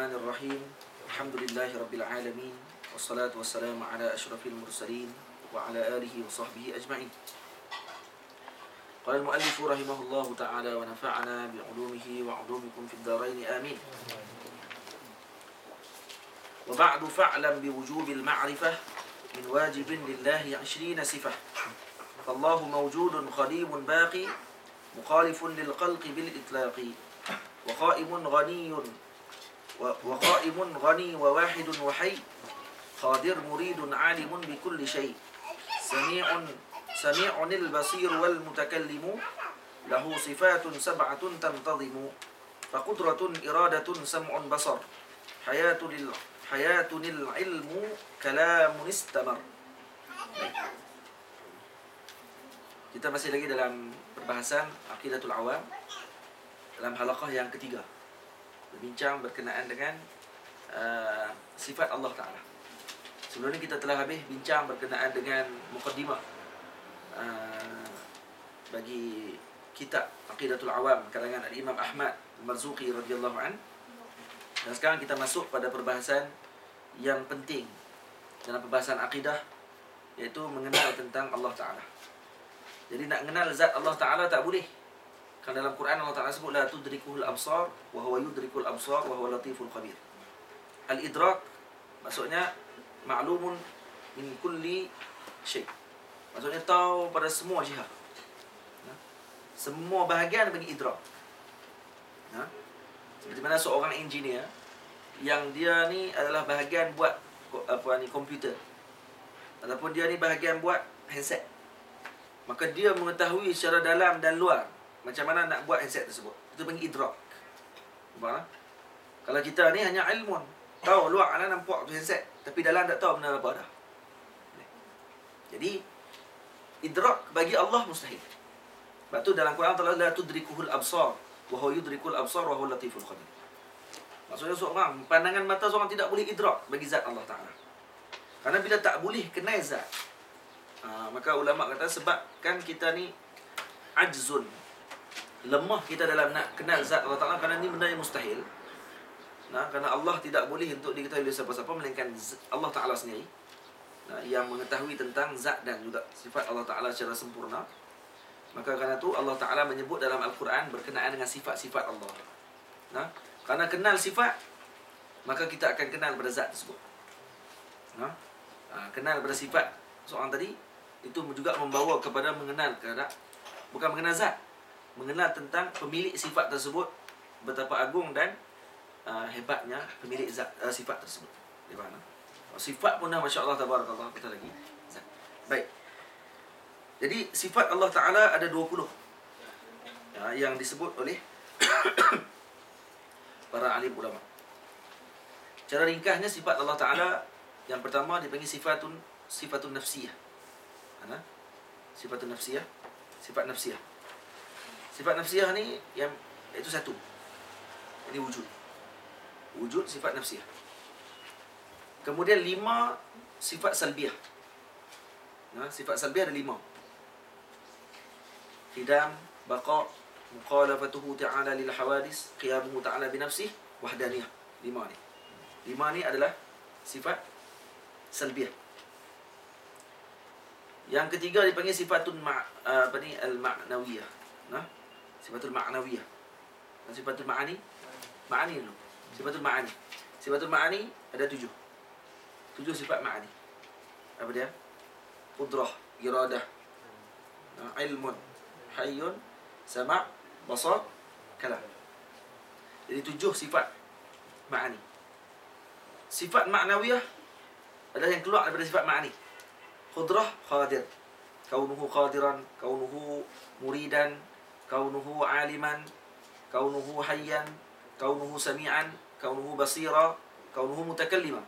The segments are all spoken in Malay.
Bismillahirrahmanirrahim. Alhamdulillahi rabbil alamin. Wassalatu wassalamu ala asyrafil mursalin wa ala alihi wa sahbihi ajma'in. Qala al-muallif rahimahullahu ta'ala wa nafa'ana bi'ulumihi wa 'ulumikum fid dharain amin. Wa ba'du fa'lam biwujubil ma'rifah min wajibin lillahi 20 sifah. Fallahu mawjudun qadimun baqi mukhalifun lil khalqi bil itlaqi. Wa qa'imun ghaniyun وقائم غني وواحد وحي قادر مريد عالم بكل شيء سميع البصير والمتكلم له صفات سبعة تنتظم فقدرة إرادة سمع بصر حياة العلم كلام استمر. Kita masih lagi dalam perbahasan Aqidatul Awam dalam halaqah yang ketiga, berbincang berkenaan dengan sifat Allah Ta'ala. Sebelum ini kita telah habis bincang berkenaan dengan muqaddimah bagi kitab Aqidatul Awam karangan Al-Imam Ahmad Al-Marzuqi radhiyallahu an. Dan sekarang kita masuk pada perbahasan yang penting dalam perbahasan akidah, iaitu mengenal tentang Allah Ta'ala. Jadi nak kenal zat Allah Ta'ala tak boleh. Kan dalam Quran Allah Ta'ala sebut la tudrikuhul absar wa huwa yudrikul absar wa huwa latiful khabir. Al-idrak maksudnya ma'lumun min kulli syai'. Maksudnya tahu pada semua jihad. Semua bahagian bagi idrak. Seperti mana seorang engineer yang dia ni adalah bahagian buat komputer, ataupun dia ni bahagian buat handset, maka dia mengetahui secara dalam dan luar macam mana nak buat handset tersebut. Itu panggil idrak. Faham? Kalau kita ni hanya ilmun, tahu luar nak nampak tu handset, tapi dalam tak tahu benda apa dah. Jadi idrak bagi Allah mustahil. Sebab tu dalam Quran Allah la tudrikuhul absar wa huwa yudrikul absar wa huwa latiful khabir. Maksudnya seorang, pandangan mata seorang tidak boleh idrak bagi zat Allah Ta'ala. Karena bila tak boleh kenal zat, maka ulama kata sebabkan kita ni ajzun, lemah kita dalam nak kenal zat Allah Ta'ala, kerana ni benda yang mustahil. Kerana Allah tidak boleh untuk diketahui oleh siapa-siapa melainkan Allah Ta'ala sendiri, yang mengetahui tentang zat dan juga sifat Allah Ta'ala secara sempurna. Maka kerana tu Allah Ta'ala menyebut dalam Al-Quran berkenaan dengan sifat-sifat Allah. Kerana kenal sifat, maka kita akan kenal pada zat tersebut. Kenal pada sifat seorang tadi, itu juga membawa kepada mengenal, bukan mengenal zat, mengenal tentang pemilik sifat tersebut, betapa agung dan hebatnya pemilik zat, sifat tersebut. Di mana? Sifat pun dah masya-Allah tabarakallah, kita lagi zat. Baik. Jadi sifat Allah Ta'ala ada 20 yang disebut oleh para alim ulama. Cara ringkasnya sifat Allah Ta'ala yang pertama dipanggil sifatun nafsiyah. Sifatun nafsiyah, sifat nafsiyah. Sifat nafsiyah ni yang itu satu. Ini wujud. Wujud sifat nafsiyah. Kemudian 5 sifat salbiyah. Sifat salbiyah ada 5. Qidam, baqa, mukhalafatuhu ta'ala lil hawadis, qiyamuhu ta'ala bi nafsihi, wahdaniyah. 5 ni. 5 ni adalah sifat salbiyah. Yang ketiga dipanggil sifatun al-ma'nawiyah. Sifatul ma'nawiyah. Sifatul ma'ani. Ma'ani dulu. Sifatul ma'ani. Sifatul ma'ani ada 7. 7 sifat ma'ani. Apa dia? Qudrah, iradah, ilmun, hayyun, sama', basar, kalam. Jadi 7 sifat ma'ani. Sifat ma'nawiyah adalah yang keluar daripada sifat ma'ani. Qudrah, qadir. Kaunuhu qadiran, kaunuhu muridan, kaunuhu aliman, kaunuhu hayyan, kaunuhu sami'an, kaunuhu basira, kaunuhu mutakalliman.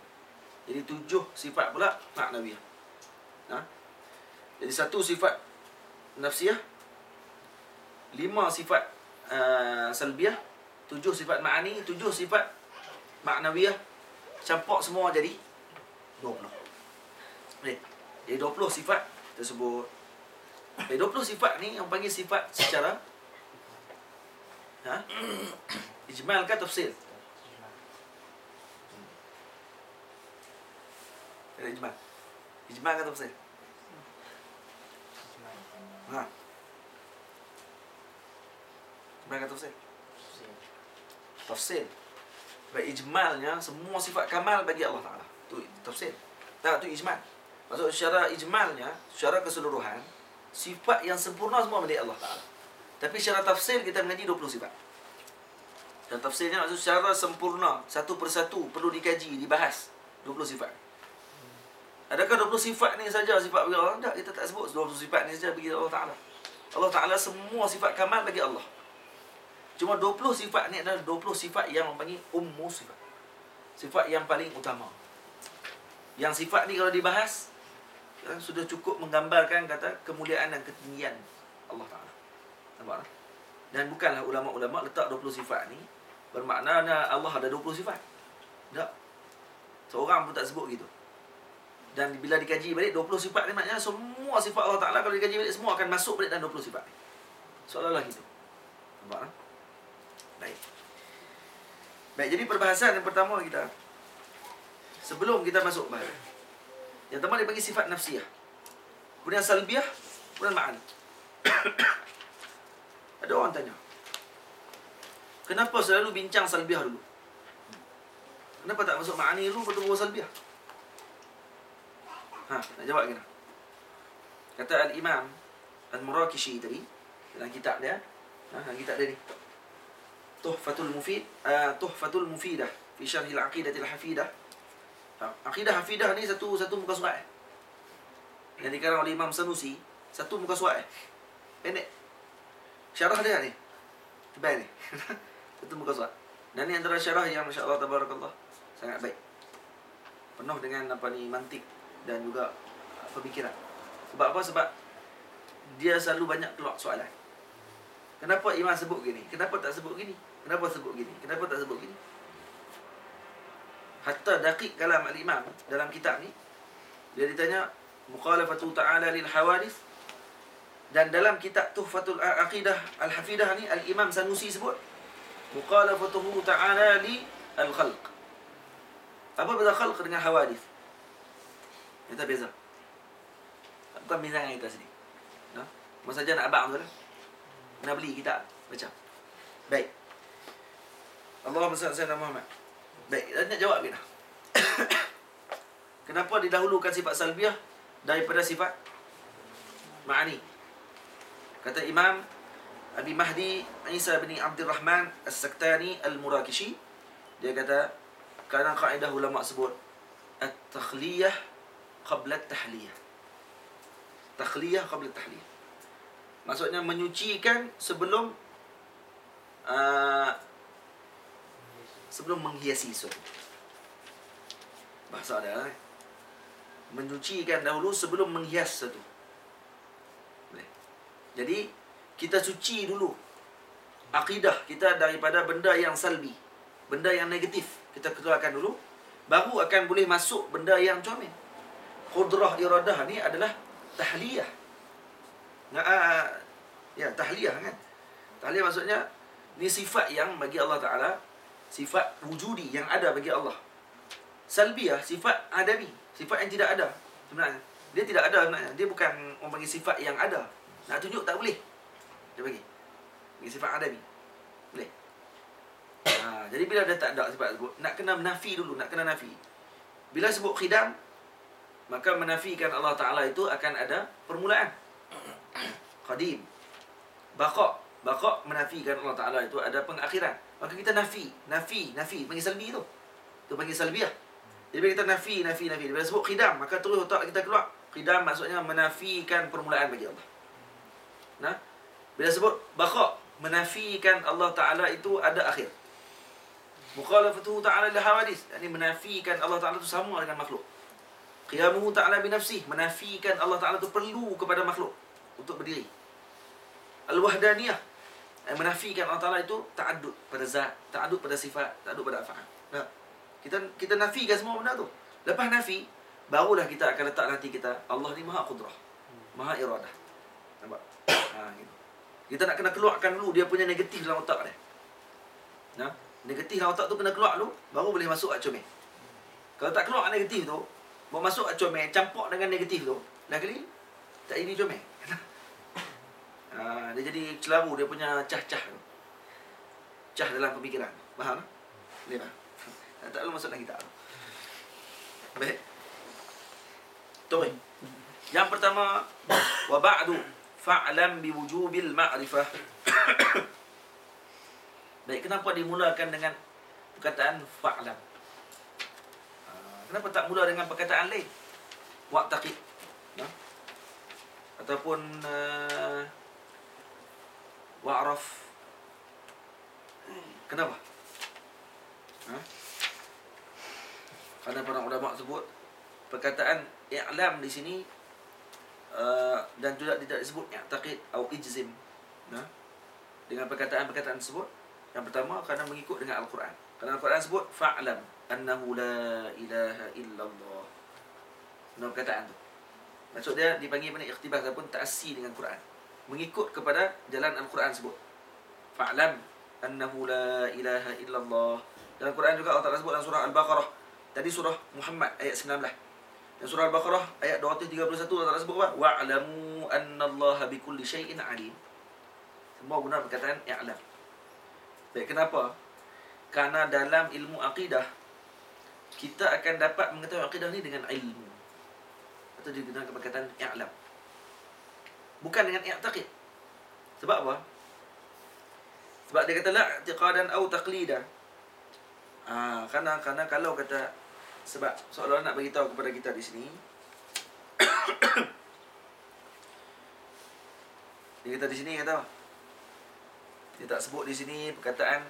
Jadi 7 sifat pula ma'nawiyah. Jadi 1 sifat nafsiyah, 5 sifat salbiyah, 7 sifat ma'ani, 7 sifat ma'nawiyah, campak semua jadi 20. Jadi 20 sifat tersebut. 20 sifat ni yang panggil sifat secara ijmal ke tafsir? Ada ijmal. Ijmal ke tafsir? Ha. Ijmal ke tafsir? Tafsir. Sebab ijmalnya semua sifat kamal bagi Allah Ta'ala. Itu tafsir. Tak, itu ijmal. Maksud secara ijmalnya, secara keseluruhan, sifat yang sempurna semua milik Allah Ta'ala. Tapi secara tafsir kita mengaji 20 sifat. Dan tafsirnya maksud secara sempurna, satu persatu perlu dikaji, dibahas 20 sifat. Adakah 20 sifat ni saja sifat bagi Allah? Tak, kita tak sebut 20 sifat ni saja bagi Allah Ta'ala. Allah Ta'ala semua sifat kamal bagi Allah. Cuma 20 sifat ni adalah 20 sifat yang memanggil ummu sifat. Sifat yang paling utama. Yang sifat ni kalau dibahas, sudah cukup menggambarkan kata kemuliaan dan ketinggian Allah Ta'ala. Nampak tak? Dan bukanlah ulama-ulama letak 20 sifat ni bermakna Allah ada 20 sifat. Tak. Seorang pun tak sebut gitu. Dan bila dikaji balik 20 sifat ni maknanya semua sifat Allah Ta'ala kalau dikaji balik semua akan masuk balik dalam 20 sifat ni. Seolah-olah gitu. Nampak tak? Baik. Baik, jadi perbahasan yang pertama kita, sebelum kita masuk bahas, yang pertama dia bagi sifat nafsiyah, kemudian salbiyah, kemudian ma'ani. Ada orang tanya, kenapa selalu bincang salbiyah dulu? Kenapa tak masuk ma'ani dulu, baru bawa salbiyah? Nak jawab kena. Kata Al-Imam Al-Murakishi tadi dalam kitab dia, dalam kitab dia ni, Tuhfatul Mufidah fi Syarh Al-Aqidah Al-Hafidah. Aqidah Hafidah ni satu muka surat. Yang dikarang oleh Imam Sanusi, satu muka surat. Pendek. Syarah dia ni. Tebal ni. Satu muka surat. Dan ni antara syarah yang masya-Allah tabarakallah sangat baik. Penuh dengan mantik dan juga pemikiran. Sebab apa? Sebab dia selalu banyak keluar soalan. Kenapa Imam sebut gini? Kenapa tak sebut gini? Kenapa sebut gini? Kenapa tak sebut gini? Hatta daqiq kalam al-Imam dalam kitab ni, dia ditanya mukhalafatu ta'ala lil hawadith, dan dalam kitab Tuhfatul Aqidah Al-Hafidah ni Al-Imam Sanusi sebut mukhalafatuhu ta'ala li al-khalq. Apa beza khalq dengan hawadith? Kita beza. Bukan beza dengan kita sendiri. Nah, masa saja nak abang tu lah. Kena beli kitab baca. Baik. Allahumma salli ala Muhammad. Baik, nak jawab kita. Kenapa didahulukan sifat salbiyah daripada sifat ma'ani? Kata Imam Abi Mahdi Isa bin Abdul Rahman As-Saktani Al-Murakishi, dia kata, kerana kaedah ulama sebut at-takhliyah qabla at-tahliyah. Takhliyah qabla at-tahliyah. Maksudnya menyucikan sebelum menghiasi sesuatu. Bahasa dia menyucikan dahulu sebelum menghias sesuatu. Jadi kita suci dulu akidah kita daripada benda yang salbi, benda yang negatif. Kita keluarkan dulu, baru akan boleh masuk benda yang comel. Qudrah iradah ni adalah tahliyah. Tahliyah kan. Tahliyah maksudnya ni sifat yang bagi Allah Ta'ala, sifat wujudi yang ada bagi Allah. Salbiyah sifat adami, sifat yang tidak ada sebenarnya. Dia tidak ada sebenarnya. Dia bukan orang bagi sifat yang ada. Nak tunjuk tak boleh. Dia bagi sifat adami. Boleh. Jadi bila dia tak ada sifat tersebut, nak kena menafi dulu, nak kena nafi. Bila sebut khidam, maka menafikan Allah Ta'ala itu akan ada permulaan. Qadim. Baqa menafikan Allah Ta'ala itu ada pengakhiran. Maka kita nafi, panggil salbi tu. Tu panggil salbiyah. Jadi bila kita nafi. Bila sebut khidam, maka terus otak kita keluar. Khidam maksudnya menafikan permulaan bagi Allah. Nah, bila sebut baqa, menafikan Allah Ta'ala itu ada akhir. Mukhalafatuhu ta'ala lil hawadith, yakni menafikan Allah Ta'ala itu sama dengan makhluk. Qiyamuhu ta'ala bi nafsihi, menafikan Allah Ta'ala itu perlu kepada makhluk untuk berdiri. Al-wahdaniyah, menafikan Allah Ta'ala itu ta'addud pada zat, ta'addud pada sifat, ta'addud pada af'al. Nah, kita nafikan semua benda tu. Lepas nafi, barulah kita akan letak nanti kita Allah ni maha qudrah, maha iradah. Nampak? Gitu. Kita nak kena keluarkan dulu dia punya negatif dalam otak dia. Negatif dalam otak tu kena keluar dulu, baru boleh masuk comel. Kalau tak keluar negatif tu, Buat masuk comel, campur dengan negatif tu, dah kali tak jadi comel. Dia jadi celaru dia punya cah-cah tu. Cah dalam pemikiran. Faham? Boleh tak? Tak perlu masuk dalam kitab. Baik. Tuh. Yang pertama, wa ba'du fa'lam bi wujubil ma'rifah. Baik, kenapa dimulakan dengan perkataan fa'lam? Kenapa tak mula dengan perkataan lain? Wa'taqid. Ataupun wa'raf. Kenapa? Kerana para ulama sebut perkataan i'lam di sini dan juga tidak disebut i'taqid atau ijzim. Dengan perkataan-perkataan tersebut, yang pertama kerana mengikut dengan Al-Quran. Kerana Al-Quran sebut fa'lam annahu la ilaha illallah. Perkataan tu. Maksud dia dipanggil mana ikhtibas ataupun ta'assi dengan Quran. Mengikut kepada jalan Al-Quran sebut. Fa'lam annahu la ilaha illallah. Dalam Quran juga Allah Ta'ala sebut dalam surah Al-Baqarah. Tadi surah Muhammad ayat 19. Dan surah Al-Baqarah ayat 231 Allah Ta'ala sebut apa? Wa'lamu annallaha bikulli syai'in alim. Semua guna perkataan i'lam. Baik, kenapa? Kerana dalam ilmu akidah kita akan dapat mengetahui akidah ni dengan ilmu. Atau digunakan perkataan i'lam. Bukan dengan i'taqid. Sebab apa? Sebab dia kata la i'tiqadan au taqlidan. Kerana kalau kata sebab seolah-olah nak bagi tahu kepada kita di sini dia kata di sini kata apa? Dia tak sebut di sini perkataan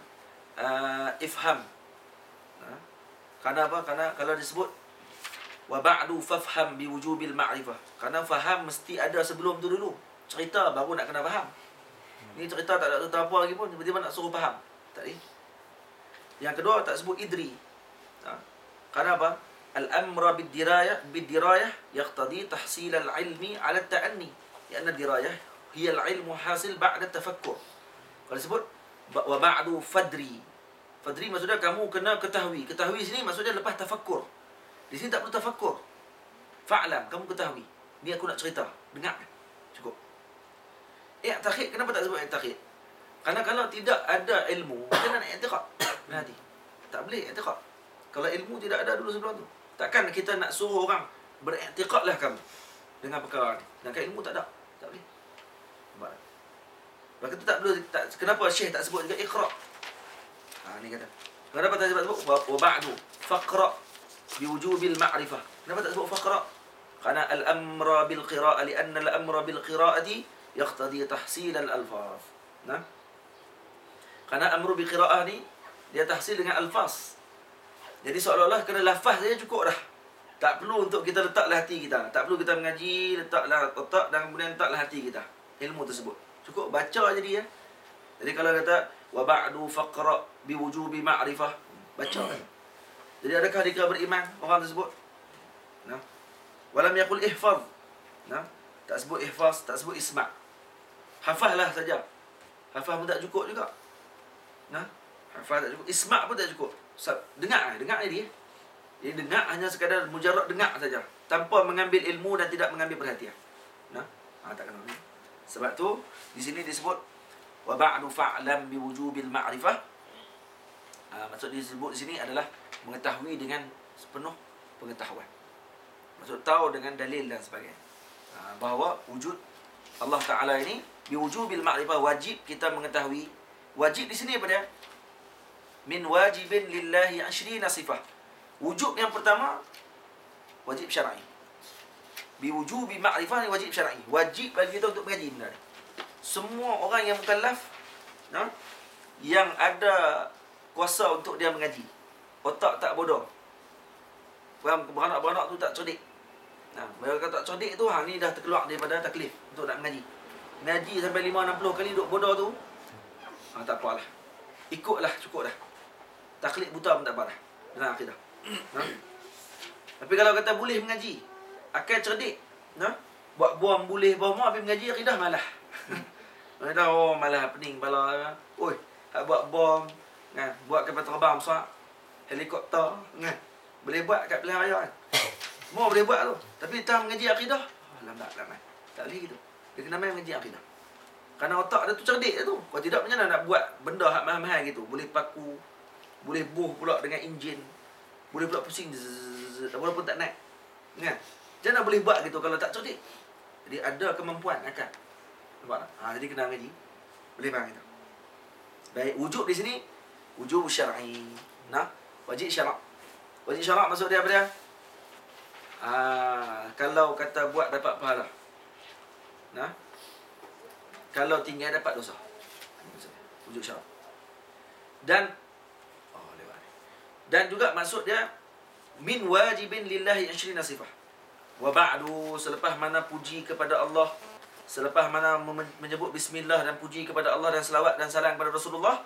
ifham. Kerana apa? Kerana kalau disebut wa ba'du fafham bi wujubil ma'rifah. Kerana faham mesti ada sebelum tu dulu. Cerita baru nak kena faham. Ni cerita tak ada cerita apa lagi pun tiba-tiba nak suruh faham. Tak ni. Yang kedua tak sebut idri. Kerana apa? Al-amra bid-dirayah yaqtadi tahsil al-ilmi 'ala at-ta'anni. Kerana dirayah hiya al-ilmu hasil ba'da tafakkur. Kalau disebut wa ba'du fadri. Fadri maksudnya kamu kena ketahui. Ketahui sini maksudnya lepas tafakkur. Di sini tak perlu tafakkur. Fa'lam, kamu ketahui. Ni aku nak cerita. Dengar. Cukup. I'taqid, kenapa tak sebut i'taqid? Kerana kalau tidak ada ilmu, kita nak i'tiqad. Berhati. Tak boleh i'tiqad. Kalau ilmu tidak ada dulu sebelum tu. Takkan kita nak suruh orang beriktikadlah kamu dengan perkara ni. Dan ilmu tak ada. Tak boleh. Maka tu tak perlu kenapa Syekh tak sebut juga iqra. Ni kata. Kenapa tak sebut wa ba'du faqra bi wujubil ma'rifah. Kenapa tak sebut faqra? Kerana al-amra bil qira'ah li'anna al-amra bil qira'ati yaqtadi tahsil al-alfaz. Kerana amru bi qira'ah ni dia tahsil dengan alfaz. Jadi seolah-olah kena lafaz saja cukup dah. Tak perlu untuk kita letaklah hati kita. Tak perlu kita mengaji, letaklah otak dan kemudian letaklah hati kita. Ilmu tersebut. Cukup baca je dia. Jadi kalau kata wa ba'du faqra bi wujubi ma'rifah, baca kan. Jadi adakah dikira beriman orang tersebut? Walam yaqul ihfaz. Tak sebut ihfaz, tak sebut isma'. Hafazlah saja. Hafaz pun tak cukup juga. Hafaz tak cukup, isma' pun tak cukup. Dengar dia. Dia dengar hanya sekadar mujarrad dengar saja, tanpa mengambil ilmu dan tidak mengambil perhatian. Tak kena. Sebab tu di sini disebut wa ba'du fa'lam bi wujubil ma'rifah. Maksud disebut di sini adalah mengetahui dengan sepenuh pengetahuan. Maksud tahu dengan dalil dan sebagainya. Bahawa wujud Allah Ta'ala ini bi wujubil ma'rifah, wajib kita mengetahui. Wajib di sini apa dia? Min wajibin lillahi 20 sifah. Wujub yang pertama wajib syar'i. Bi wujubi ma'rifah ni wajib syar'i. Wajib bagi kita untuk mengaji benda ni. Semua orang yang mukallaf yang ada kuasa untuk dia mengaji. Otak tak bodoh. Beranak-beranak tu tak cerdik. Mereka tak cerdik tu ni dah terkeluar daripada taklif untuk nak mengaji. Mengaji sampai 5-60 kali duk bodoh tu. Tak apalah. Ikutlah, cukup dah. Taklid buta pun tak apa dah. Dalam akidah. Tapi kalau kata boleh mengaji, akal cerdik, buat bom boleh bom, habis mengaji akidah malah. Kata malah pening kepala. Oi, hak buat bom, buat kapal terbang besar, helikopter, boleh buat kat pilihan raya kan. Semua boleh buat tu. Tapi tak mengaji akidah, lambat. Tak boleh gitu. Dia kena main mengaji akidah. Kerana otak dia tu cerdik tu. Kalau tidak, macam mana nak buat benda hak mahal-mahal gitu. Boleh paku, boleh buh pula dengan enjin, boleh pula pusing, walaupun tak naik. Kan? Macam mana boleh buat gitu kalau tak cerdik? Jadi ada kemampuan akal. Nampak tak? Jadi kena mengaji. Boleh faham kita. Baik, wujub di sini, wujub syar'i. Nah, wajib syarak. Wajib syarak maksud dia apa dia? Kalau kata buat dapat pahala. Nah, kalau tinggal dapat dosa. Wujud syarak. Dan lewat. Dan juga maksud dia min wajibin lillahi 20 sifah. Wa ba'du, selepas mana puji kepada Allah, selepas mana menyebut bismillah dan puji kepada Allah dan selawat dan salam kepada Rasulullah,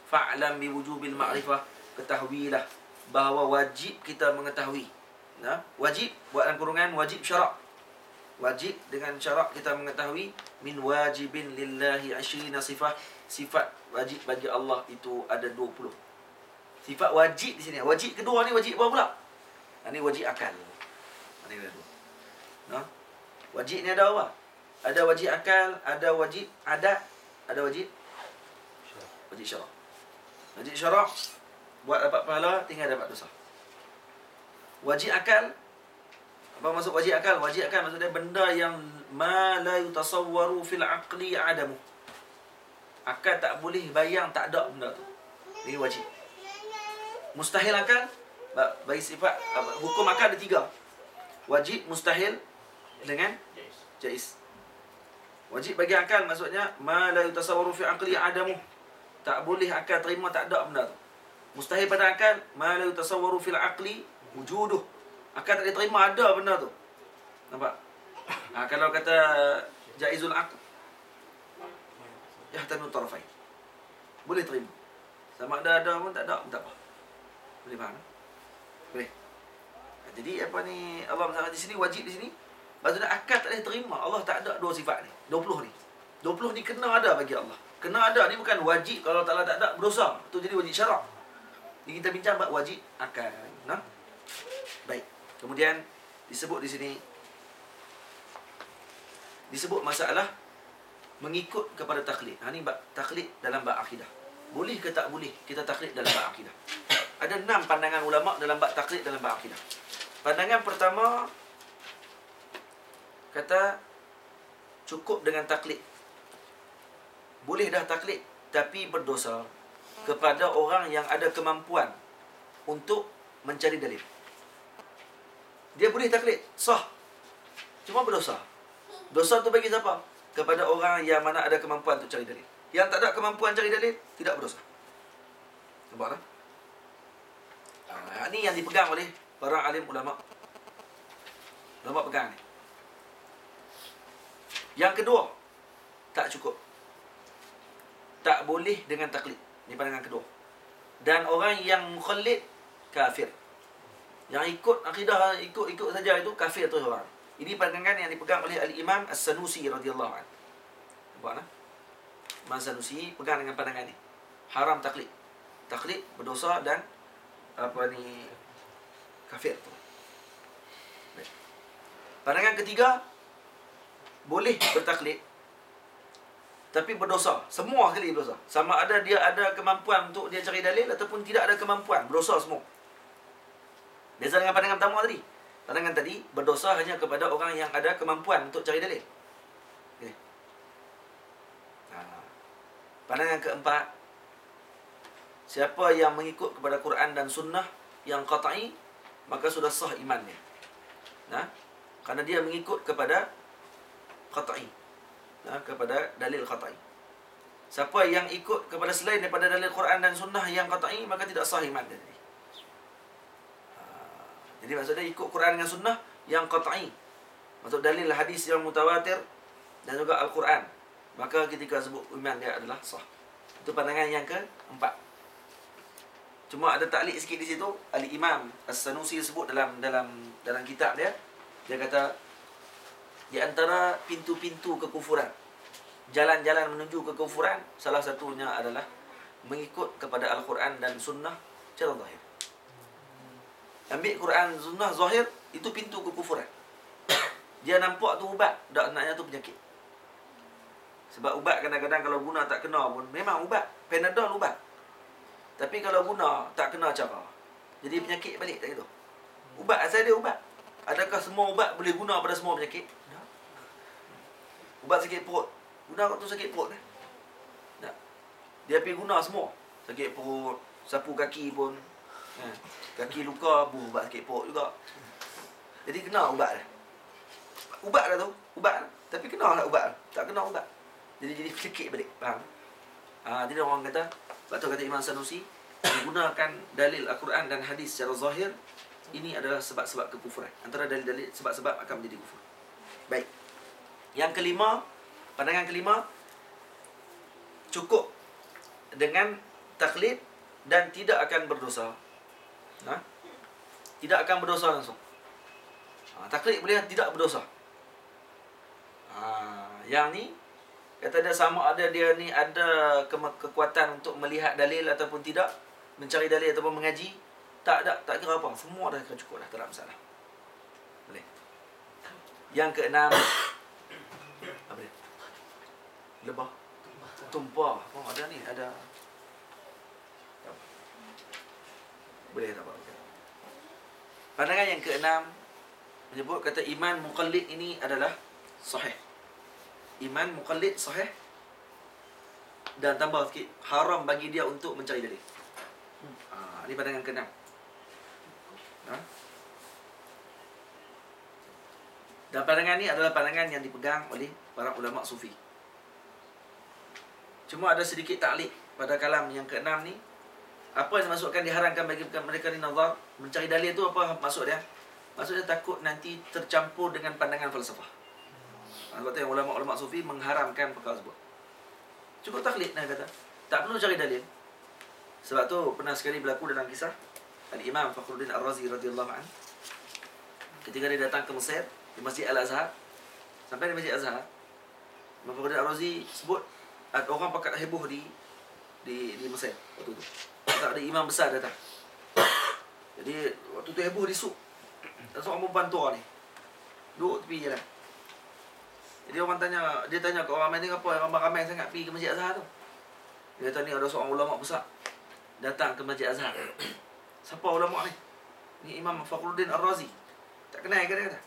fa'lam bi wujubil ma'rifah, ketahuilah bahawa wajib kita mengetahui. Nah, wajib buat dalam kurungan wajib syarak. Wajib dengan syarak kita mengetahui min wajibin lillahi 20 sifah. Sifat wajib bagi Allah itu ada 20. Sifat wajib di sini. Wajib kedua ni wajib apa pula? Ini wajib akal. Ini ada dua. Nah, wajib ni ada apa? Ada wajib akal, ada wajib adat, ada wajib syarak. Wajib syarak buat dapat pahala, tinggal dapat dosa. Wajib akal, apa maksud wajib akal? Wajib akal maksudnya benda yang ma la yutasawwaru fil aqli adamu. Akal tak boleh bayang tak ada benda tu. Ini wajib. Mustahil akal, bagi sifat hukum akal ada 3. Wajib, mustahil dengan jaiz. Wajib bagi akal maksudnya ma la yutasawwaru fi aqli adamu. Tak boleh akal terima tak ada benda tu. Mustahil pada akal ma la yutasawwaru fil aqli wujuduh. Akal tak boleh terima ada benda tu. Nampak? Kalau kata jaizul aql, yahtanu tarafain. Boleh terima. Sama ada pun tak ada pun tak apa. Boleh faham? Boleh. Jadi apa ni Allah Taala di sini wajib di sini. Maksudnya akal tak boleh terima. Allah tak ada 2 sifat ni. 20 ni. 20 ni kena ada bagi Allah. Kena ada ni bukan wajib. Kalau Allah tak ada berdosa. Itu jadi wajib syarak. Jadi kita bincang bab wajib akal. Nah. Baik. Kemudian disebut di sini disebut masalah mengikut kepada taklid. Ni bab taklid dalam bab akidah. Boleh ke tak boleh kita taklid dalam bab akidah? Ada 6 pandangan ulama dalam bab taklid dalam bab akidah. Pandangan pertama kata cukup dengan taklid. Boleh dah taklid tapi berdosa kepada orang yang ada kemampuan untuk mencari dalil. Dia boleh taklid, sah. Cuma berdosa. Dosa tu bagi siapa? Kepada orang yang mana ada kemampuan untuk cari dalil. Yang tak ada kemampuan cari dalil, tidak berdosa. Nampak tak? Ini yang dipegang oleh para alim ulama. Ulama pegang ni. Yang kedua, tak cukup. Tak boleh dengan taklid. Ini pandangan kedua. Dan orang yang mukhallid, kafir. Yang ikut akidah, ikut saja itu, kafir tu orang. Ini pandangan yang dipegang oleh Al-Imam As-Sanusi radhiyallahu anhu. Nampak tak? Imam Sanusi pegang dengan pandangan ni. Haram taklid. Taklid berdosa dan kafir tu. Baik. Pandangan ketiga, boleh bertaklid tapi berdosa. Semua kali berdosa. Sama ada dia ada kemampuan untuk dia cari dalil ataupun tidak ada kemampuan, berdosa semua. Beza dengan pandangan pertama tadi. Pandangan tadi berdosa hanya kepada orang yang ada kemampuan untuk cari dalil. Okay. Pandangan keempat, siapa yang mengikut kepada Quran dan Sunnah yang qat'i, maka sudah sah imannya. Kerana dia mengikut kepada qat'i, kepada dalil qat'i. Siapa yang ikut kepada selain daripada dalil Quran dan Sunnah yang qat'i, maka tidak sah iman dia. Jadi maksudnya ikut Quran dengan Sunnah yang qat'i, maksud dalil hadis yang mutawatir dan juga Al-Quran, maka ketika sebut iman dia adalah sah. Itu pandangan yang keempat. Cuma ada taklid sikit di situ. Al-Imam As-Sanusi sebut dalam kitab dia. Dia kata di antara pintu-pintu kekufuran, jalan-jalan menuju kekufuran, salah satunya adalah mengikut kepada Al-Quran dan Sunnah secara zahir. Ambil Quran Sunnah zahir, Itu pintu kekufuran. Dia nampak tu ubat, tak naknya tu penyakit. Sebab ubat kadang-kadang kalau guna tak kena pun, memang ubat. Panadol ubat. Tapi kalau guna tak kena cara, jadi penyakit balik tak gitu. Ubat asal dia ubat. Adakah semua ubat boleh guna pada semua penyakit? Tak. Ubat sakit perut, guna waktu sakit perut kan? Tak. Dia pergi guna semua. Sakit perut, sapu kaki pun. Kaki luka, ubat sakit perut juga. Jadi kena ubat dah. Ubat dah tu, ubat. Tapi kena lah ubat. Tak kena ubat. Jadi penyakit balik. Faham? Jadi orang kata, sebab tu kata Imam Sanusi, menggunakan dalil Al-Quran dan hadis secara zahir, ini adalah sebab-sebab kekufuran. Antara dalil-dalil sebab-sebab akan menjadi kufur. Baik. Yang kelima, pandangan kelima, cukup dengan taklid dan tidak akan berdosa. Tidak akan berdosa langsung. Taklid boleh tidak berdosa. Yang ni kata dia sama ada dia ni ada kekuatan untuk melihat dalil ataupun tidak, mencari dalil ataupun mengaji, tak kira apa, semua dah cukup dah, tak ada masalah. Boleh. Yang keenam, apa dia? Lebah. Tumpah. Oh, ada ni, ada. Boleh tak apa? Pandangan yang keenam menyebut kata iman muqallid ini adalah sahih. Iman muqallid sahih. Dan tambah sikit, haram bagi dia untuk mencari dalil. Ini pandangan keenam. Dan pandangan ni adalah pandangan yang dipegang oleh para ulama sufi. Cuma ada sedikit taklid pada kalam yang keenam ni. Apa yang dimaksudkan diharamkan bagi mereka ni nazar, mencari dalil tu apa maksud dia? Maksud dia takut nanti tercampur dengan pandangan falsafah. Sebab tu yang ulama-ulama sufi mengharamkan perkara tersebut. Cukup taklid nak kata. Tak perlu cari dalil. Sebab tu pernah sekali berlaku dalam kisah Al-Imam Fakhruddin Ar-Razi radhiyallahu anhu. Ketika dia datang ke Mesir, di Masjid Al-Azhar. Sampai di Masjid Al-Azhar, Imam Fakhruddin Ar-Razi sebut ada orang pakat heboh di Mesir waktu tu. Tak ada imam besar datang. Jadi waktu tu heboh di suk. Dan seorang perempuan tua ni duduk tepi jalan. Jadi dia tanya ke orang ramai ni, apa yang ramai sangat pergi ke Masjid Azhar tu? Dia kata ni ada seorang ulama besar datang ke Masjid Azhar. Siapa ulama ni? Ni Imam Fakhruddin Ar-Razi. Tak kenal ke dia kata?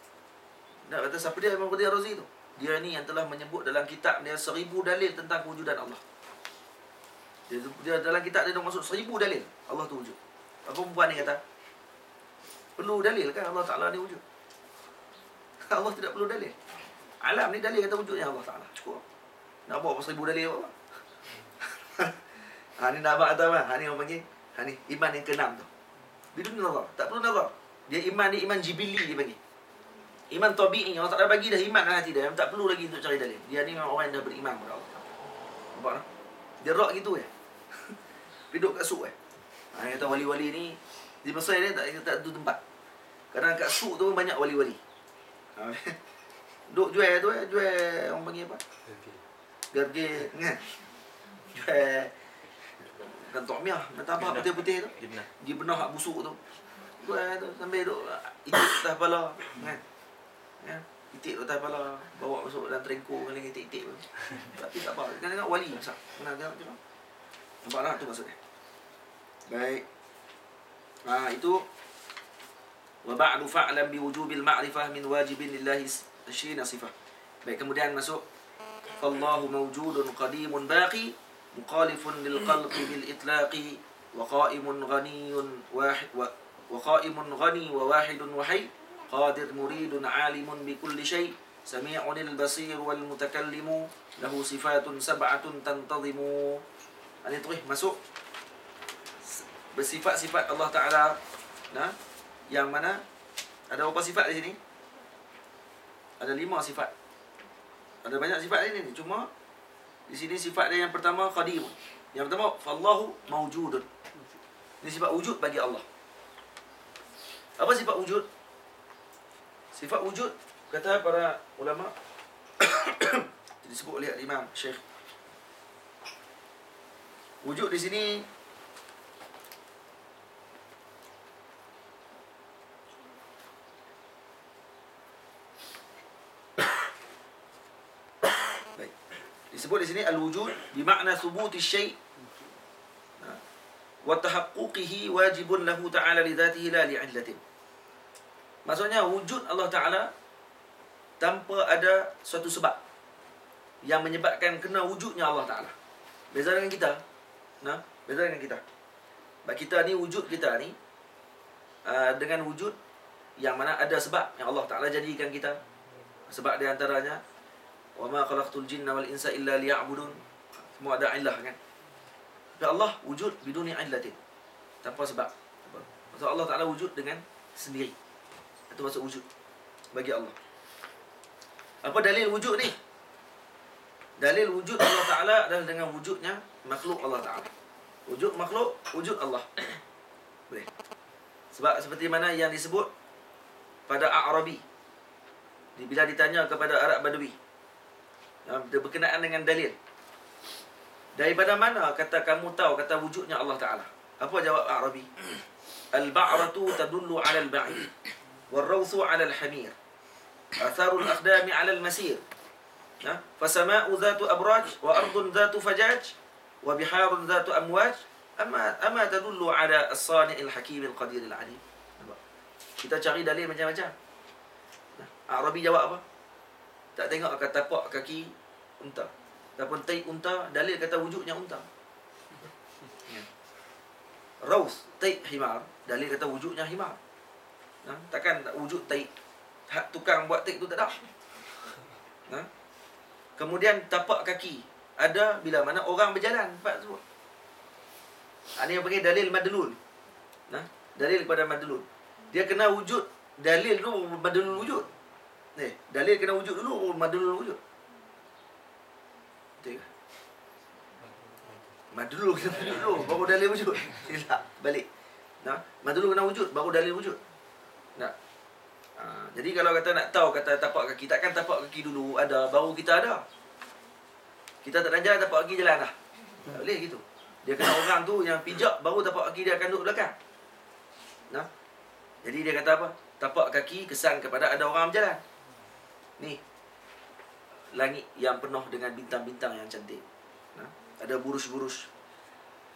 Dia kata siapa dia Imam Fakhruddin Ar-Razi tu? Dia ni yang telah menyebut dalam kitab dia 1000 dalil tentang kewujudan Allah. Dia dalam kitab dia maksud 1000 dalil Allah tu wujud. Apa perempuan ni kata? Perlu dalil kan Allah Ta'ala ni wujud? Allah tidak perlu dalil. Alam ni dalil kata wujudnya Allah Ta'ala. Cukup. Nak bawa 1000 dalil apa? Ni nak abang kata apa? Ni orang panggil. Ni iman yang keenam tu. Bidun nazar. Tak perlu nazar. Dia iman ni iman jibili dia panggil. Iman tabi'i. Allah Ta'ala bagi dah iman dalam hati dia. Tak perlu lagi untuk cari dalil. Dia ni memang orang yang dah beriman kepada Allah. Nampak tak? Dia rak gitu je. Duduk kat suk Dia kata wali-wali ni di Mesir dia tak ada tempat. Kadang kat suk tu banyak wali-wali. Duk jual tu jual orang panggil apa? Garge kan. Jual kantok miah, mata apa putih-putih tu. Dia benar hak busuk tu. Jual tu sambil duk itik atas kepala kan. Ya, itik atas kepala, bawa masuk dalam trengko kali itik-itik tu. Tapi tak apa. Kadang-kadang wali besar. Pernah tengok. Nampak tak tu maksudnya? Baik. Itu wa ba'du fa'lam bi wujubil ma'rifah min wajibin lillahi 20 sifah. Baik, kemudian masuk Allahu mawjudun qadimun baqi muqalifun lil khalqi bil itlaqi wa qa'imun ghaniyun wahid wa qa'imun ghani wa wahidun wahid qadir muridun alimun bi kulli shay sami'un al basir wal mutakallimu lahu sifatun sab'atun tantazimu. Ini terus masuk bersifat-sifat Allah Ta'ala. Yang mana ada berapa sifat di sini? Ada 5 sifat. Ada banyak sifat ini. Cuma di sini sifat dia yang pertama qadim. Yang pertama fallahu mawjudun. Ini sifat wujud bagi Allah. Apa sifat wujud? Sifat wujud kata para ulama disebut oleh Imam Syekh. Wujud di sini Disebut di sini al-wujud bermakna thubuti syai' wa tahaqquqihi wajibun lahu ta'ala li dhatihi la li 'illatin. Maksudnya wujud Allah Ta'ala tanpa ada suatu sebab yang menyebabkan kena wujudnya Allah Ta'ala. Beza dengan kita. Beza dengan kita. Sebab kita ni, wujud kita ni dengan wujud yang mana ada sebab yang Allah Ta'ala jadikan kita. Sebab di antaranya wa ma khalaqtul jinna wal insa illa liya'budun. Semua ada illah kan. Tapi Allah wujud biduni illatin, tanpa sebab. Maksud Allah Ta'ala wujud dengan sendiri. Itu maksud wujud bagi Allah. Apa dalil wujud ni? Dalil wujud Allah Ta'ala adalah dengan wujudnya makhluk Allah Ta'ala. Wujud makhluk, wujud Allah. Boleh. Sebab seperti mana yang disebut pada A'rabi, bila ditanya kepada Arab Badui, berkenaan dengan dalil, daripada mana kata kamu tahu kata wujudnya Allah Ta'ala? Apa jawab A'rabi? Al-ba'ratu tadullu 'ala al-ba'ir, wal-rawthu 'ala al-hamir, atharul aqdami 'ala al-masir, fasama'u dhatu abraj, wa ardun dhatu fajaj, wa biharun dhatu amwaj, ama tadullu 'ala as-sani'il hakim al-qadir al-'alim. Kita cari dalil macam-macam. Arabi jawab apa? Tak tengok kata tapak kaki unta ataupun tai unta, dalil kata wujudnya unta. Raus tai himar, dalil kata wujudnya himar. Takkan wujud tai, tukang buat tai tu tak ada. Kemudian tapak kaki ada bila mana orang berjalan tempat tersebut. Ini yang panggil dalil madlul. Dalil kepada madlul. Dia kena wujud, dalil dulu madlul wujud. Dalil kena wujud dulu, madlul wujud. Betul ke? Madlul kena wujud dulu, baru dalil wujud. Tidak, balik. Madlul kena wujud, baru dalil wujud. Jadi kalau kata nak tahu kata tapak kaki, takkan tapak kaki dulu ada, baru kita ada. Kita tak nak jalan, tapak kaki jalan dah. Tak boleh gitu. Dia kena orang tu yang pijak, baru tapak kaki dia akan duduk belakang. Jadi dia kata apa? Tapak kaki kesan kepada ada orang berjalan. Ni langit yang penuh dengan bintang-bintang yang cantik. Ada buruj-buruj.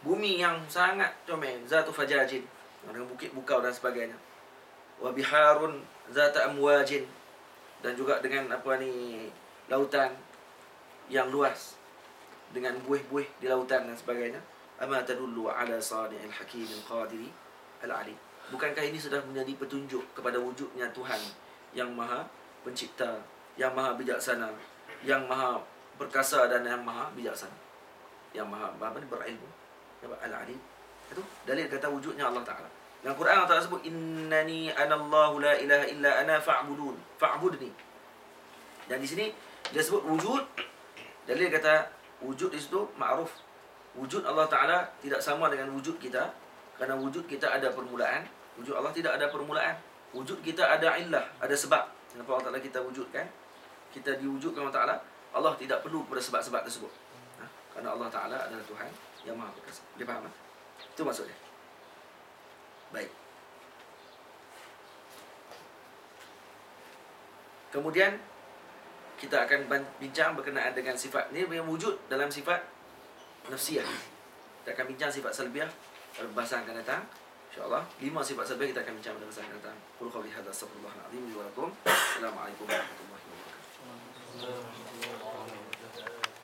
Bumi yang sangat comel, zatu fajajin, dengan bukit bukau dan sebagainya. Wa biharun zata amwajin, dan juga dengan apa ni, lautan yang luas dengan buih-buih di lautan dan sebagainya. Ama tadullu ala sani'il hakimil qadiri al-alim. Bukankah ini sudah menjadi petunjuk kepada wujudnya Tuhan yang Maha Pencipta, yang Maha Bijaksana, yang Maha Perkasa dan yang Maha Bijaksana, yang Maha berilmu, al-alim. Itu dalil kata wujudnya Allah Ta'ala. Dalam Quran Allah Ta'ala sebut innani anallahu la ilaha illa ana fa'budni. Dan di sini dia sebut wujud. Dalil kata wujud di situ ma'ruf. Wujud Allah Ta'ala tidak sama dengan wujud kita, kerana wujud kita ada permulaan, wujud Allah tidak ada permulaan. Wujud kita ada illah, ada sebab. Kenapa Allah Ta'ala kita wujudkan? Kita diwujudkan Allah Ta'ala, Allah tidak perlu pada sebab-sebab tersebut. Kerana Allah Ta'ala adalah Tuhan yang Maha Perkasa. Dia faham? Itu maksudnya. Baik. Kemudian kita akan bincang berkenaan dengan sifat ni yang wujud dalam sifat nafsiyah. Kita akan bincang sifat salbiyah pada bahasan akan datang. InsyaAllah 5 sifat salbiyah kita akan bincang pada bahasan akan datang. Qul qawli hadza astaghfirullah al-azim li wa lakum. Assalamualaikum warahmatullahi wabarakatuh.